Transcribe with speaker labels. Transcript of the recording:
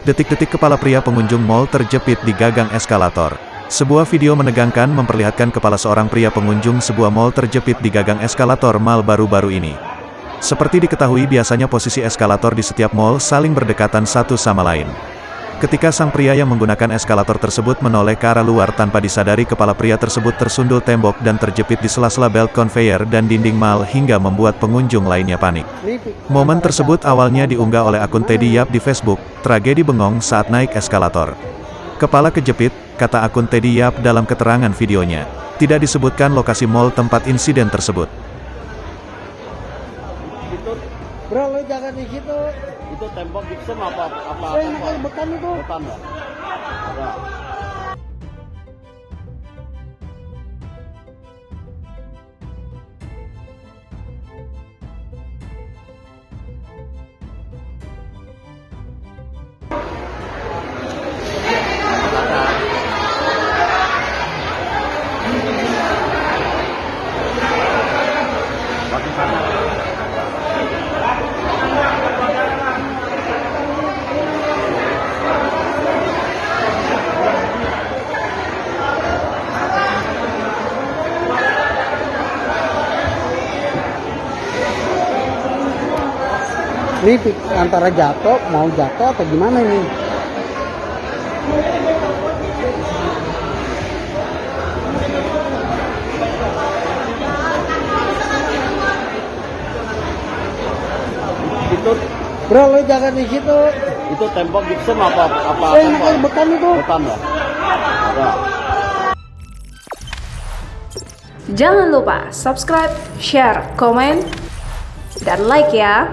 Speaker 1: Detik-detik kepala pria pengunjung mal terjepit di gagang eskalator. Sebuah video menegangkan memperlihatkan kepala seorang pria pengunjung sebuah mal terjepit di gagang eskalator mal baru-baru ini. Seperti diketahui biasanya posisi eskalator di setiap mal saling berdekatan satu sama lain. Ketika sang pria yang menggunakan eskalator tersebut menoleh ke arah luar tanpa disadari kepala pria tersebut tersundul tembok dan terjepit di sela-sela belt conveyor dan dinding mal hingga membuat pengunjung lainnya panik. Momen tersebut awalnya diunggah oleh akun Teddy Yap di Facebook, tragedi bengong saat naik eskalator. Kepala kejepit, kata akun Teddy Yap dalam keterangan videonya. Tidak disebutkan lokasi mal tempat insiden tersebut.
Speaker 2: Bro, lo jangan di situ.
Speaker 3: Itu tembok gipsum apa
Speaker 2: Ini beton itu.
Speaker 3: beton ya? Ada.
Speaker 2: Ini antara jatuh, mau jatuh atau gimana nih?
Speaker 3: Itu
Speaker 2: Bro, lo jangan di situ.
Speaker 3: itu tembok gipsum apa
Speaker 2: Ini beton itu.
Speaker 3: beton ya? Ada.
Speaker 4: Jangan lupa subscribe, share, komen, dan like ya.